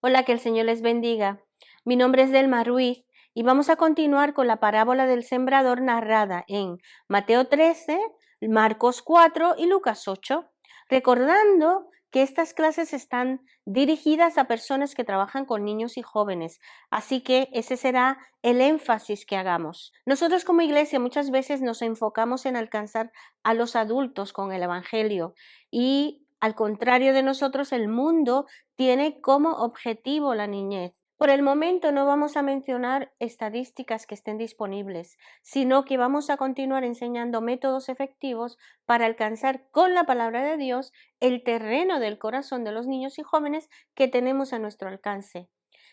Hola, que el Señor les bendiga. Mi nombre es Delma Ruiz y vamos a continuar con la parábola del sembrador narrada en Mateo 13, Marcos 4 y Lucas 8, recordando que estas clases están dirigidas a personas que trabajan con niños y jóvenes, así que ese será el énfasis que hagamos. Nosotros como iglesia muchas veces nos enfocamos en alcanzar a los adultos con el Evangelio y al contrario de nosotros, el mundo tiene como objetivo la niñez. Por el momento no vamos a mencionar estadísticas que estén disponibles, sino que vamos a continuar enseñando métodos efectivos para alcanzar con la palabra de Dios el terreno del corazón de los niños y jóvenes que tenemos a nuestro alcance.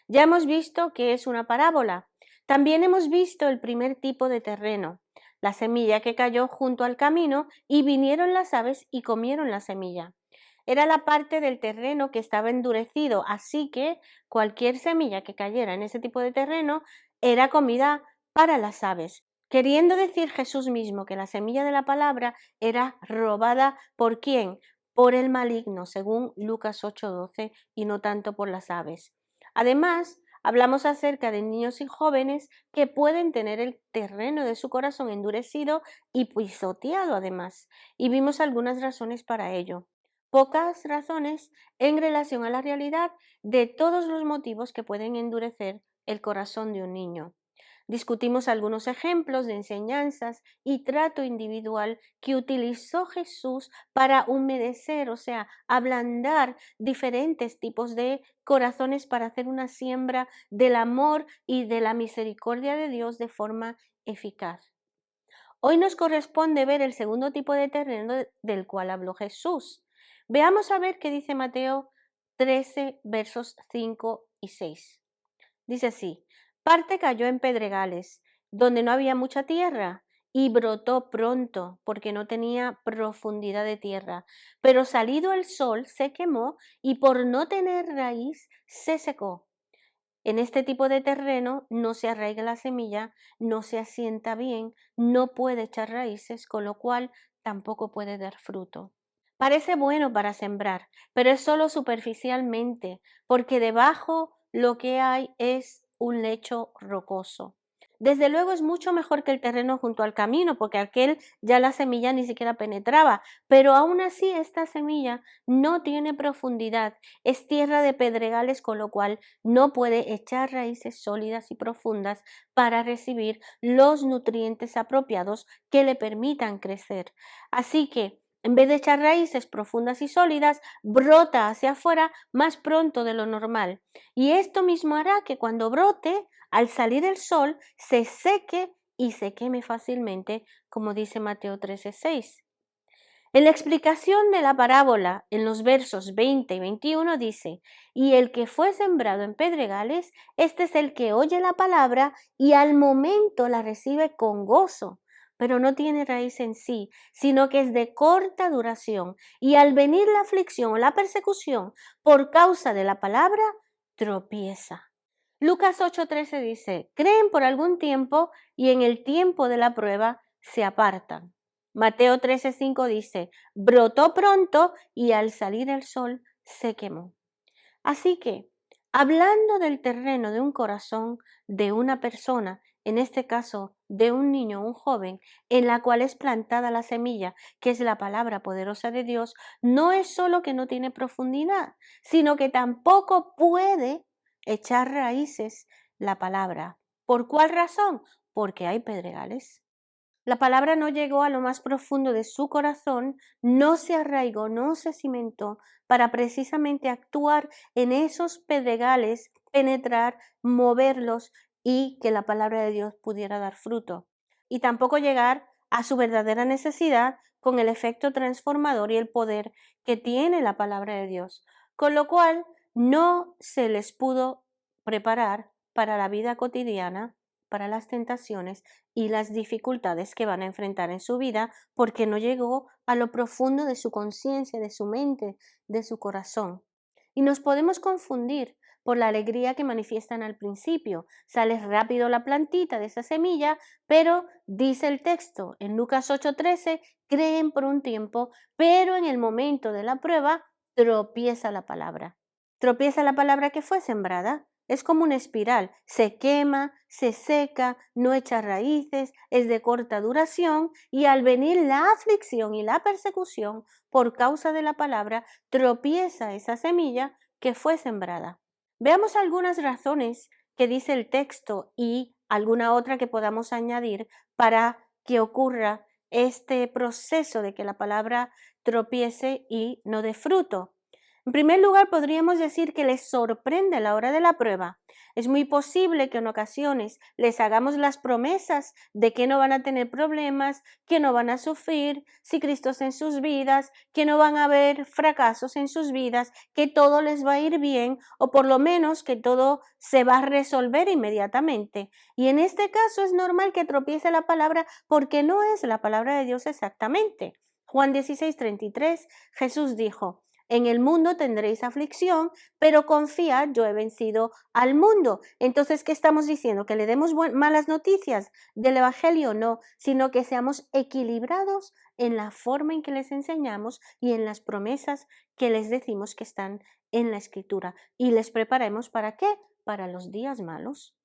Ya hemos visto que es una parábola. También hemos visto el primer tipo de terreno, la semilla que cayó junto al camino y vinieron las aves y comieron la semilla. Era la parte del terreno que estaba endurecido, así que cualquier semilla que cayera en ese tipo de terreno era comida para las aves. Queriendo decir Jesús mismo que la semilla de la palabra era robada por quién? Por el maligno, según Lucas 8:12, y no tanto por las aves. Además, hablamos acerca de niños y jóvenes que pueden tener el terreno de su corazón endurecido y pisoteado además, y vimos algunas razones para ello. Pocas razones en relación a la realidad de todos los motivos que pueden endurecer el corazón de un niño. Discutimos algunos ejemplos de enseñanzas y trato individual que utilizó Jesús para humedecer, o sea, ablandar diferentes tipos de corazones para hacer una siembra del amor y de la misericordia de Dios de forma eficaz. Hoy nos corresponde ver el segundo tipo de terreno del cual habló Jesús. Veamos a ver qué dice Mateo 13, versos 5 y 6. Dice así: parte cayó en pedregales, donde no había mucha tierra, y brotó pronto, porque no tenía profundidad de tierra. Pero salido el sol, se quemó, y por no tener raíz, se secó. En este tipo de terreno no se arraiga la semilla, no se asienta bien, no puede echar raíces, con lo cual tampoco puede dar fruto. Parece bueno para sembrar, pero es solo superficialmente, porque debajo lo que hay es un lecho rocoso. Desde luego es mucho mejor que el terreno junto al camino, porque aquel ya la semilla ni siquiera penetraba, pero aún así esta semilla no tiene profundidad, es tierra de pedregales, con lo cual no puede echar raíces sólidas y profundas para recibir los nutrientes apropiados que le permitan crecer. Así que, en vez de echar raíces profundas y sólidas, brota hacia afuera más pronto de lo normal. Y esto mismo hará que cuando brote, al salir el sol, se seque y se queme fácilmente, como dice Mateo 13:6. En la explicación de la parábola, en los versos 20 y 21 dice: y el que fue sembrado en pedregales, este es el que oye la palabra y al momento la recibe con gozo, pero no tiene raíz en sí, sino que es de corta duración, y al venir la aflicción o la persecución por causa de la palabra, tropieza. Lucas 8:13 dice: creen por algún tiempo y en el tiempo de la prueba se apartan. Mateo 13:5 dice: brotó pronto y al salir el sol se quemó. Así que, hablando del terreno de un corazón de una persona, en este caso de un niño o un joven, en la cual es plantada la semilla, que es la palabra poderosa de Dios, no es solo que no tiene profundidad, sino que tampoco puede echar raíces la palabra. ¿Por cuál razón? Porque hay pedregales. La palabra no llegó a lo más profundo de su corazón, no se arraigó, no se cimentó para precisamente actuar en esos pedregales, penetrar, moverlos y que la palabra de Dios pudiera dar fruto. Y tampoco llegar a su verdadera necesidad con el efecto transformador y el poder que tiene la palabra de Dios. Con lo cual no se les pudo preparar para la vida cotidiana, para las tentaciones y las dificultades que van a enfrentar en su vida, porque no llegó a lo profundo de su conciencia, de su mente, de su corazón. Y nos podemos confundir por la alegría que manifiestan al principio. Sale rápido la plantita de esa semilla, pero dice el texto en Lucas 8:13, creen por un tiempo, pero en el momento de la prueba tropieza la palabra. Tropieza la palabra que fue sembrada. Es como una espiral, se quema, se seca, no echa raíces, es de corta duración y al venir la aflicción y la persecución por causa de la palabra, tropieza esa semilla que fue sembrada. Veamos algunas razones que dice el texto y alguna otra que podamos añadir para que ocurra este proceso de que la palabra tropiece y no dé fruto. En primer lugar, podríamos decir que les sorprende la hora de la prueba. Es muy posible que en ocasiones les hagamos las promesas de que no van a tener problemas, que no van a sufrir si Cristo está en sus vidas, que no van a haber fracasos en sus vidas, que todo les va a ir bien o por lo menos que todo se va a resolver inmediatamente. Y en este caso es normal que tropiece la palabra porque no es la palabra de Dios exactamente. Juan 16:33, Jesús dijo: en el mundo tendréis aflicción, pero confiad, yo he vencido al mundo. Entonces, ¿qué estamos diciendo? ¿Que le demos malas noticias del Evangelio? No, sino que seamos equilibrados en la forma en que les enseñamos y en las promesas que les decimos que están en la Escritura. Y les preparemos ¿para qué? Para los días malos.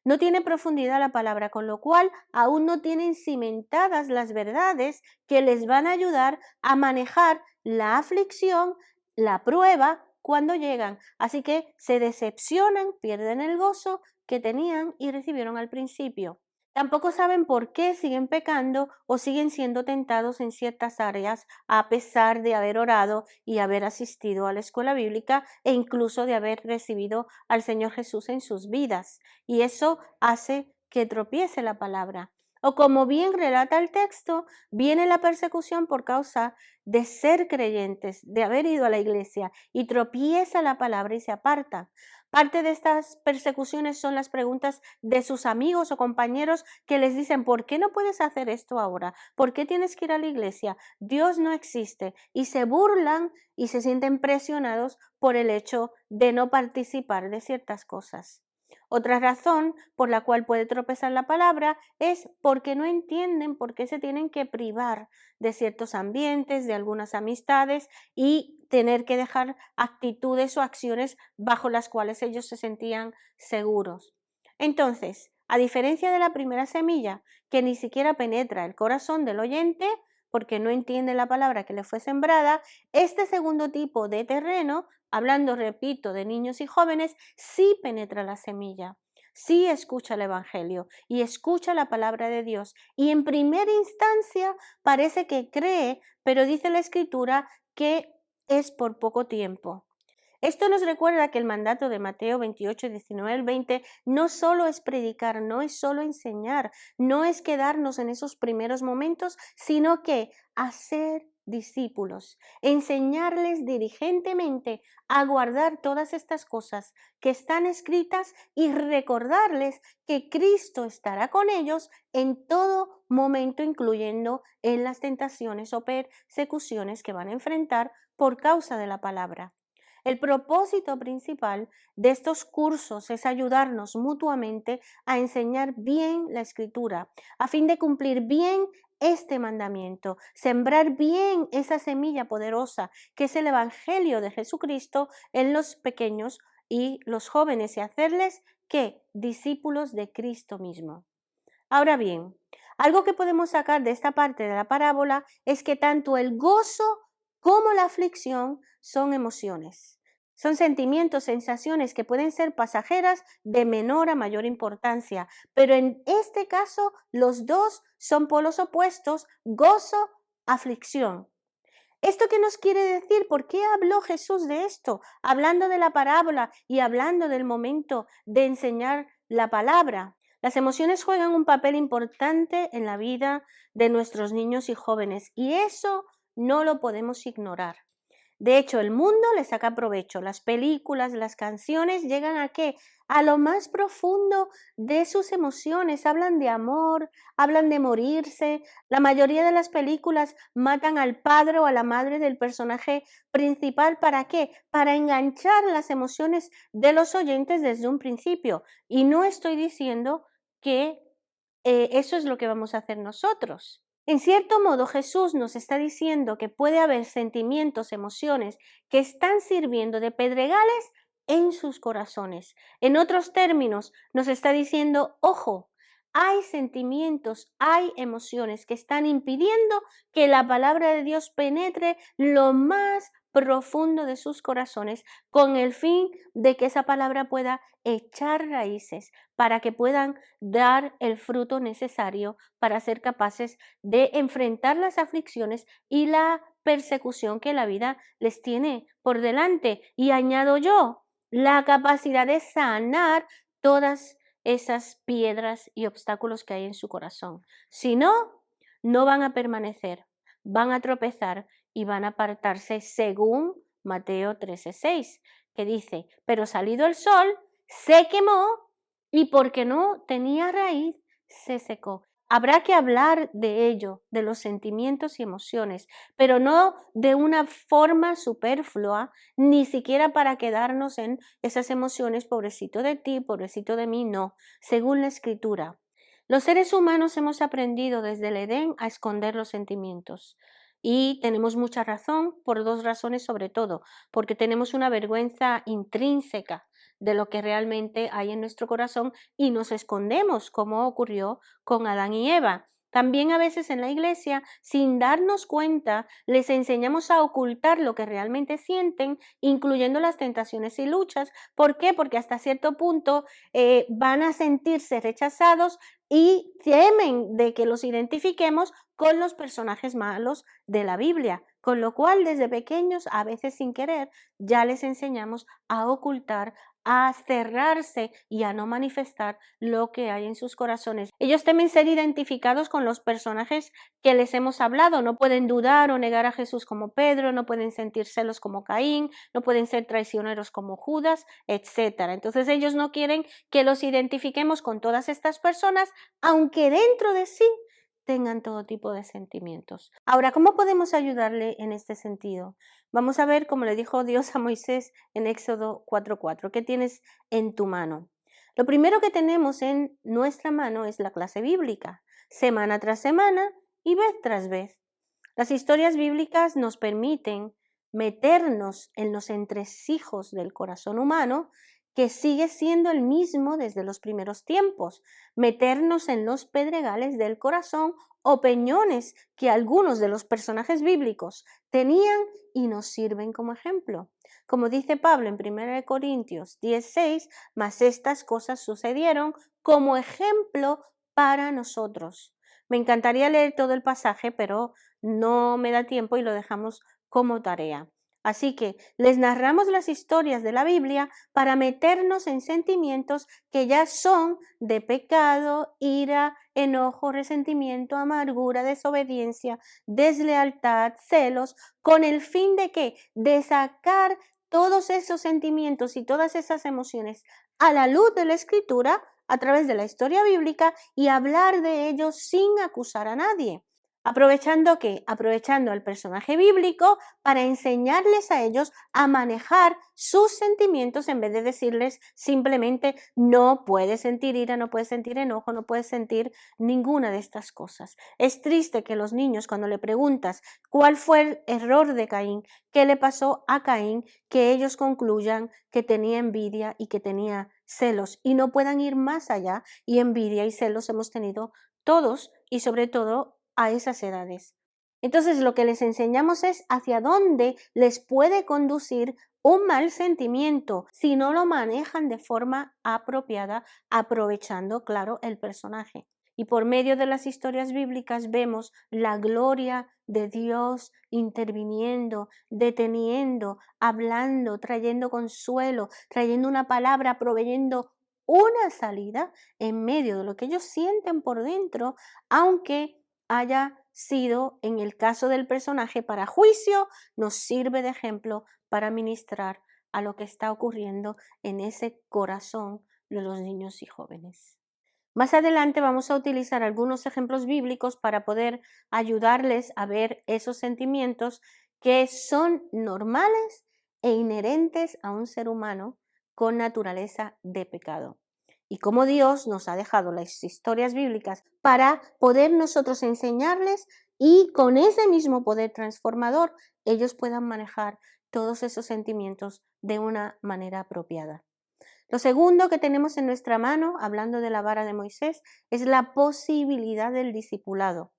No tiene profundidad la palabra, con lo cual aún no tienen cimentadas las verdades que les van a ayudar a manejar la aflicción, la prueba cuando llegan. Así que se decepcionan, pierden el gozo que tenían y recibieron al principio. Tampoco saben por qué siguen pecando o siguen siendo tentados en ciertas áreas a pesar de haber orado y haber asistido a la escuela bíblica e incluso de haber recibido al Señor Jesús en sus vidas. Y eso hace que tropiece la palabra. O como bien relata el texto, viene la persecución por causa de ser creyentes, de haber ido a la iglesia, y tropieza la palabra y se aparta. Parte de estas persecuciones son las preguntas de sus amigos o compañeros que les dicen: ¿por qué no puedes hacer esto ahora? ¿Por qué tienes que ir a la iglesia? Dios no existe. Y se burlan y se sienten presionados por el hecho de no participar de ciertas cosas. Otra razón por la cual puede tropezar la palabra es porque no entienden por qué se tienen que privar de ciertos ambientes, de algunas amistades y tener que dejar actitudes o acciones bajo las cuales ellos se sentían seguros. Entonces, a diferencia de la primera semilla, que ni siquiera penetra el corazón del oyente, porque no entiende la palabra que le fue sembrada, este segundo tipo de terreno, hablando, repito, de niños y jóvenes, sí penetra la semilla, sí escucha el Evangelio y escucha la palabra de Dios. Y en primera instancia parece que cree, pero dice la Escritura que es por poco tiempo. Esto nos recuerda que el mandato de Mateo 28, 19 al 20 no solo es predicar, no es solo enseñar, no es quedarnos en esos primeros momentos, sino que hacer discípulos, enseñarles diligentemente a guardar todas estas cosas que están escritas y recordarles que Cristo estará con ellos en todo momento, incluyendo en las tentaciones o persecuciones que van a enfrentar por causa de la palabra. El propósito principal de estos cursos es ayudarnos mutuamente a enseñar bien la escritura, a fin de cumplir bien este mandamiento, sembrar bien esa semilla poderosa que es el Evangelio de Jesucristo en los pequeños y los jóvenes y hacerles que discípulos de Cristo mismo. Ahora bien, algo que podemos sacar de esta parte de la parábola es que tanto el gozo como la aflicción son emociones. Son sentimientos, sensaciones que pueden ser pasajeras de menor a mayor importancia, pero en este caso los dos son polos opuestos: gozo, aflicción. ¿Esto qué nos quiere decir? ¿Por qué habló Jesús de esto? Hablando de la parábola y hablando del momento de enseñar la palabra. Las emociones juegan un papel importante en la vida de nuestros niños y jóvenes y eso no lo podemos ignorar. De hecho, el mundo le saca provecho. Las películas, las canciones llegan ¿a qué? A lo más profundo de sus emociones. Hablan de amor, hablan de morirse. La mayoría de las películas matan al padre o a la madre del personaje principal. ¿Para qué? Para enganchar las emociones de los oyentes desde un principio. Y no estoy diciendo que eso es lo que vamos a hacer nosotros. En cierto modo, Jesús nos está diciendo que puede haber sentimientos, emociones que están sirviendo de pedregales en sus corazones. En otros términos, nos está diciendo, ojo, hay sentimientos, hay emociones que están impidiendo que la palabra de Dios penetre lo más profundo de sus corazones con el fin de que esa palabra pueda echar raíces para que puedan dar el fruto necesario para ser capaces de enfrentar las aflicciones y la persecución que la vida les tiene por delante. Y añado yo, la capacidad de sanar todas esas piedras y obstáculos que hay en su corazón. Si no, no van a permanecer, van a tropezar y van a apartarse según Mateo 13:6, que dice, pero salido el sol, se quemó y porque no tenía raíz, se secó. Habrá que hablar de ello, de los sentimientos y emociones, pero no de una forma superflua, ni siquiera para quedarnos en esas emociones, pobrecito de ti, pobrecito de mí, no, según la Escritura. Los seres humanos hemos aprendido desde el Edén a esconder los sentimientos. Y tenemos mucha razón, por dos razones sobre todo, porque tenemos una vergüenza intrínseca de lo que realmente hay en nuestro corazón y nos escondemos, como ocurrió con Adán y Eva. También a veces en la iglesia, sin darnos cuenta, les enseñamos a ocultar lo que realmente sienten, incluyendo las tentaciones y luchas. ¿Por qué? Porque hasta cierto punto van a sentirse rechazados y temen de que los identifiquemos con los personajes malos de la Biblia, con lo cual desde pequeños, a veces sin querer, ya les enseñamos a ocultar, a cerrarse y a no manifestar lo que hay en sus corazones. Ellos temen ser identificados con los personajes que les hemos hablado, no pueden dudar o negar a Jesús como Pedro, no pueden sentir celos como Caín, no pueden ser traicioneros como Judas, etc. Entonces ellos no quieren que los identifiquemos con todas estas personas, aunque dentro de sí tengan todo tipo de sentimientos. Ahora, ¿cómo podemos ayudarle en este sentido? Vamos a ver, como le dijo Dios a Moisés en Éxodo 4:4, ¿qué tienes en tu mano? Lo primero que tenemos en nuestra mano es la clase bíblica, semana tras semana y vez tras vez. Las historias bíblicas nos permiten meternos en los entresijos del corazón humano, que sigue siendo el mismo desde los primeros tiempos, meternos en los pedregales del corazón o peñones que algunos de los personajes bíblicos tenían y nos sirven como ejemplo. Como dice Pablo en 1 Corintios 10:6, mas estas cosas sucedieron como ejemplo para nosotros. Me encantaría leer todo el pasaje, pero no me da tiempo y lo dejamos como tarea. Así que les narramos las historias de la Biblia para meternos en sentimientos que ya son de pecado, ira, enojo, resentimiento, amargura, desobediencia, deslealtad, celos, con el fin de que de sacar todos esos sentimientos y todas esas emociones a la luz de la Escritura a través de la historia bíblica y hablar de ellos sin acusar a nadie. Aprovechando al personaje bíblico para enseñarles a ellos a manejar sus sentimientos en vez de decirles simplemente no puedes sentir ira, no puedes sentir enojo, no puedes sentir ninguna de estas cosas. Es triste que los niños, cuando le preguntas cuál fue el error de Caín, qué le pasó a Caín, que ellos concluyan que tenía envidia y que tenía celos y no puedan ir más allá, y envidia y celos hemos tenido todos y sobre todo a esas edades. Entonces lo que les enseñamos es hacia dónde les puede conducir un mal sentimiento si no lo manejan de forma apropiada, aprovechando, claro, el personaje. Y por medio de las historias bíblicas vemos la gloria de Dios interviniendo, deteniendo, hablando, trayendo consuelo, trayendo una palabra, proveyendo una salida en medio de lo que ellos sienten por dentro, aunque haya sido, en el caso del personaje, para juicio, nos sirve de ejemplo para ministrar a lo que está ocurriendo en ese corazón de los niños y jóvenes. Más adelante vamos a utilizar algunos ejemplos bíblicos para poder ayudarles a ver esos sentimientos que son normales e inherentes a un ser humano con naturaleza de pecado. y cómo Dios nos ha dejado las historias bíblicas para poder nosotros enseñarles y con ese mismo poder transformador ellos puedan manejar todos esos sentimientos de una manera apropiada. Lo segundo que tenemos en nuestra mano, hablando de la vara de Moisés, es la posibilidad del discipulado.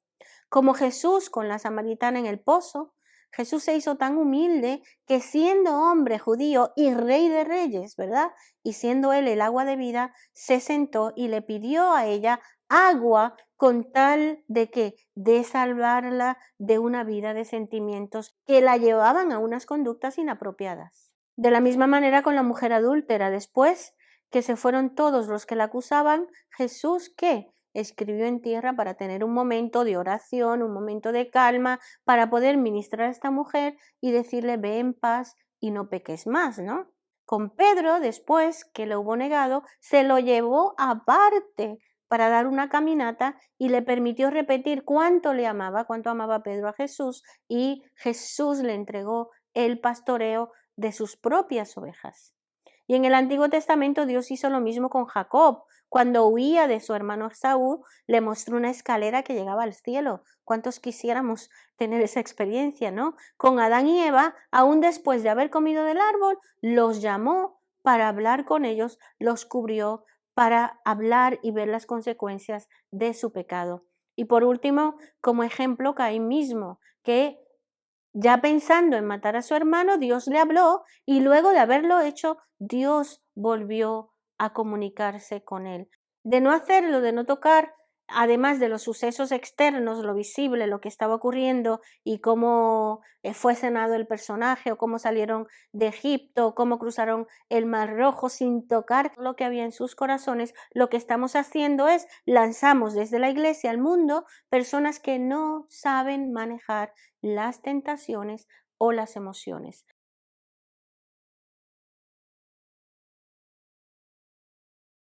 Como Jesús con la samaritana en el pozo, Jesús se hizo tan humilde que siendo hombre judío y rey de reyes, ¿verdad? Y siendo él el agua de vida, se sentó y le pidió a ella agua con tal de que de salvarla de una vida de sentimientos que la llevaban a unas conductas inapropiadas. De la misma manera con la mujer adúltera, después que se fueron todos los que la acusaban, Jesús, ¿qué? Escribió en tierra para tener un momento de oración, un momento de calma, para poder ministrar a esta mujer y decirle, ve en paz y no peques más, ¿no? Con Pedro, después que lo hubo negado, se lo llevó aparte para dar una caminata y le permitió repetir cuánto le amaba, cuánto amaba Pedro a Jesús, y Jesús le entregó el pastoreo de sus propias ovejas. Y en el Antiguo Testamento Dios hizo lo mismo con Jacob. Cuando huía de su hermano Saúl, le mostró una escalera que llegaba al cielo. ¿Cuántos quisiéramos tener esa experiencia, no? Con Adán y Eva, aún después de haber comido del árbol, los llamó para hablar con ellos, los cubrió para hablar y ver las consecuencias de su pecado. Y por último, como ejemplo, Caín mismo, que ya pensando en matar a su hermano, Dios le habló y luego de haberlo hecho, Dios volvió a comunicarse con él. De no hacerlo, de no tocar, además de los sucesos externos, lo visible, lo que estaba ocurriendo y cómo fue sanado el personaje o cómo salieron de Egipto, o cómo cruzaron el Mar Rojo sin tocar lo que había en sus corazones, lo que estamos haciendo es lanzamos desde la iglesia al mundo personas que no saben manejar las tentaciones o las emociones.